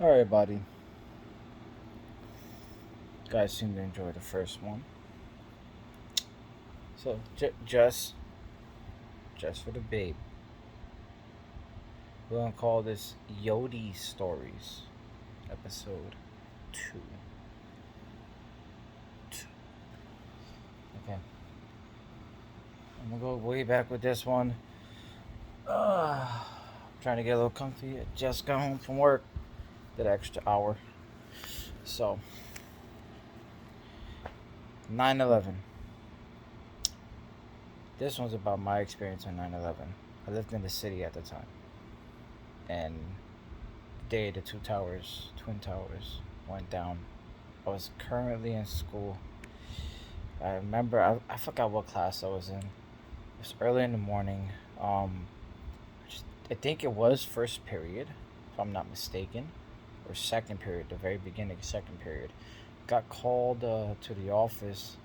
Alright, buddy. You guys seem to enjoy the first one. So, just for the babe, we're gonna call this Yodi Stories, episode 2. Okay, I'm gonna go way back with this one. Uh, Trying to get a little comfy. I just got home from work. That extra hour. So, 9/11. This one's about my experience on 9/11. I lived in the city at the time. And the day the Twin Towers, went down, I was currently in school. I remember, I forgot what class I was in. It was early in the morning. I think it was first period, if I'm not mistaken, or second period, the very beginning, second period. Got called to the office,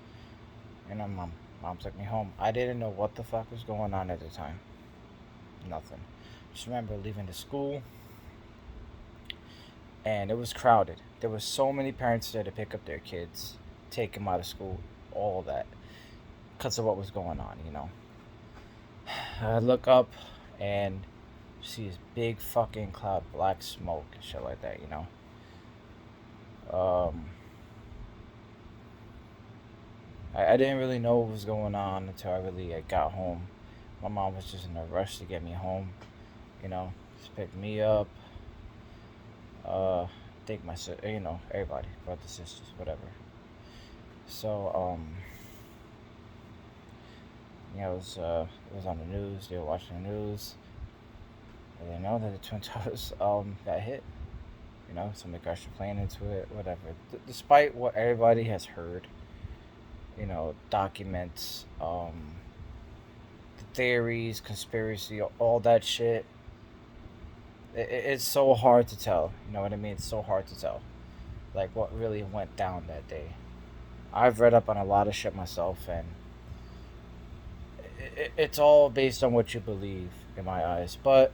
and mom took me home. I didn't know what the fuck was going on at the time. Nothing. Just remember leaving the school, and it was crowded. There was so many parents there to pick up their kids, take them out of school, all that, because of what was going on. I look up and see this big fucking cloud, black smoke and shit like that. Um, I didn't really know what was going on until I really got home. My mom was just in a rush to get me home, just picked me up. I think my everybody, brothers, sisters, whatever. So it was on the news. They were watching the news. And they know that the Twin Towers got hit. Somebody crashed a plane into it, whatever. Despite what everybody has heard, documents, the theories, conspiracy, all that shit. It's so hard to tell. You know what I mean? It's so hard to tell, like what really went down that day. I've read up on a lot of shit myself, and it's all based on what you believe, in my eyes. But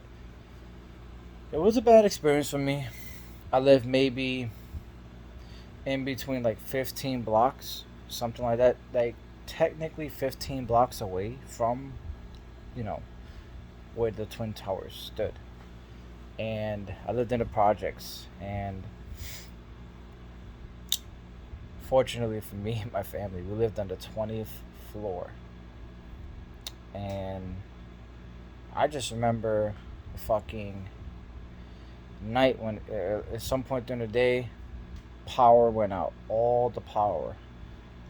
it was a bad experience for me. I live maybe in between like 15 blocks, something like that. Like technically 15 blocks away from, you know, where the Twin Towers stood. And I lived in the projects, and fortunately for me and my family, we lived on the 20th floor. And I just remember the fucking night when at some point during the day, power went out. All the power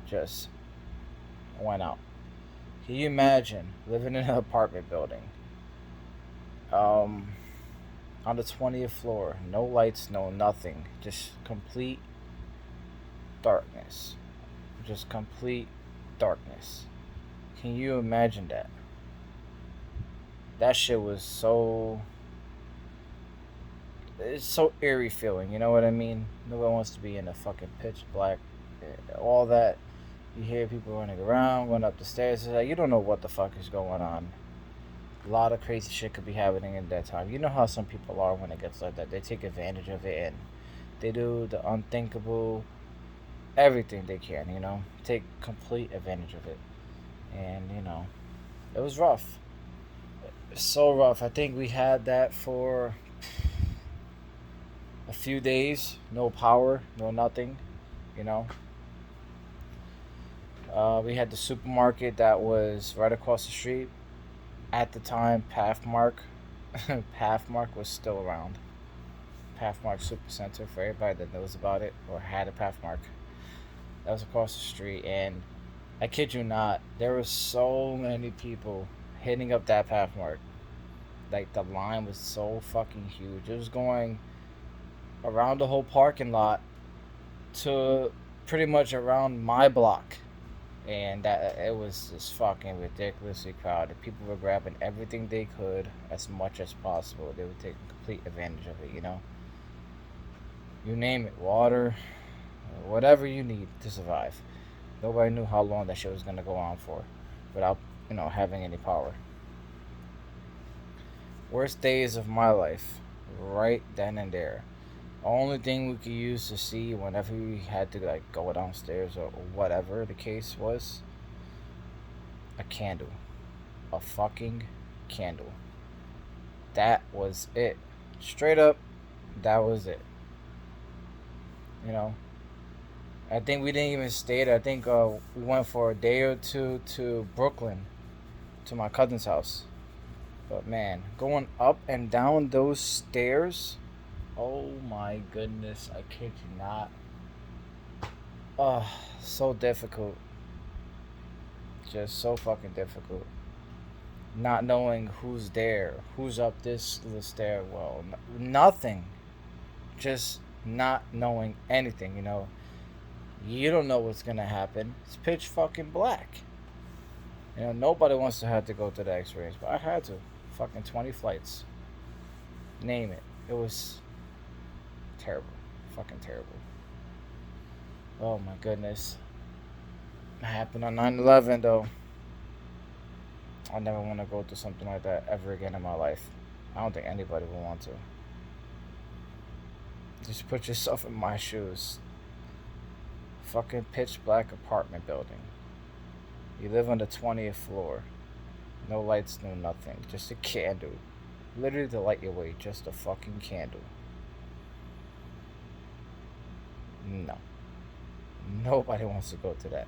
just went out. Can you imagine living in an apartment building? Um, on the 20th floor, no lights, no nothing, just complete darkness. Just complete darkness. Can you imagine that? That shit was so. It's so eerie feeling, you know what I mean? Nobody wants to be in a fucking pitch black. All that. You hear people running around, going up the stairs. It's like, you don't know what the fuck is going on. A lot of crazy shit could be happening at that time. You know how some people are when it gets like that. They take advantage of it and they do the unthinkable, everything they can, take complete advantage of it. And, it was rough. So rough. I think we had that for a few days. No power, no nothing, you know. We had the supermarket that was right across the street. At the time, Pathmark. Pathmark was still around. Pathmark Supercenter, for everybody that knows about it or had a Pathmark. That was across the street, and I kid you not, there were so many people hitting up that Pathmark. Like, the line was so fucking huge. It was going around the whole parking lot to pretty much around my block. And that it was just fucking ridiculously crowded. People were grabbing everything they could as much as possible. They were taking complete advantage of it. You name it, water, whatever you need to survive. Nobody knew how long that shit was gonna go on for, without having any power. Worst days of my life, right then and there. Only thing we could use to see whenever we had to like go downstairs or whatever the case was, a candle, a fucking candle. That was it. Straight up, that was it. You know, I think we didn't even stay there. I think we went for a day or two to Brooklyn to my cousin's house. But man, going up and down those stairs, oh my goodness, I kid you not. Oh, so difficult. Just so fucking difficult. Not knowing who's there, who's up this little stairwell, nothing. Just not knowing anything, you know. You don't know what's gonna happen. It's pitch fucking black. You know, nobody wants to have to go through that experience, but I had to. Fucking 20 flights. Name it. It was terrible. Fucking terrible. Oh my goodness. It happened on 9/11 though. I never want to go through something like that ever again in my life. I don't think anybody would want to. Just put yourself in my shoes. Fucking pitch black apartment building. You live on the 20th floor. No lights, no nothing. Just a candle. Literally to light your way. Just a fucking candle. No. Nobody wants to go to that.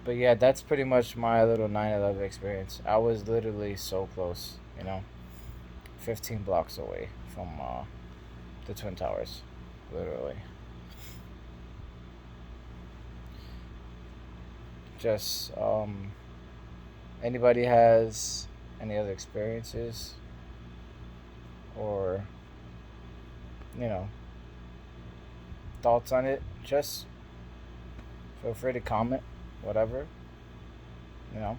But yeah, that's pretty much my little 9/11 experience. I was literally so close, you know, 15 blocks away from the Twin Towers, literally. Just anybody has any other experiences or you know thoughts on it? Just feel free to comment, whatever. You know,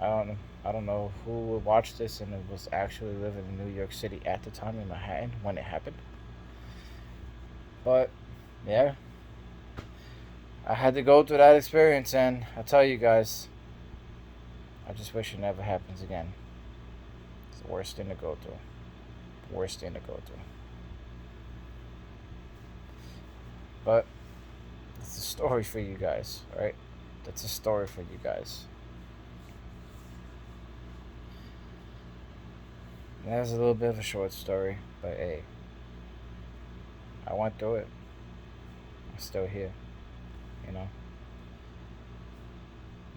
I don't know who would watch this and it was actually living in New York City at the time in Manhattan when it happened. But yeah, I had to go through that experience, and I tell you guys, I just wish it never happens again. It's the worst thing to go through. Worst thing to go through. But it's a story for you guys, right? That's a story for you guys. And that was a little bit of a short story, but hey, I went through it. I'm still here, you know.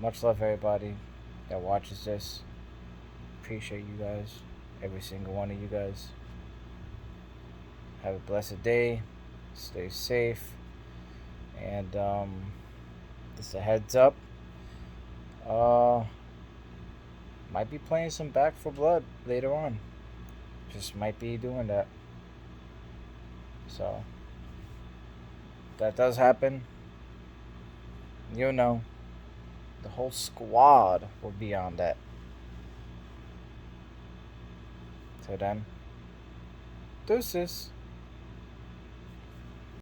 Much love, everybody that watches this. Appreciate you guys, every single one of you guys. Have a blessed day. Stay safe. And just a heads up. Uh, might be playing some Back for Blood later on. Just might be doing that. So that does happen. You know, the whole squad will be on that. Till then, deuces.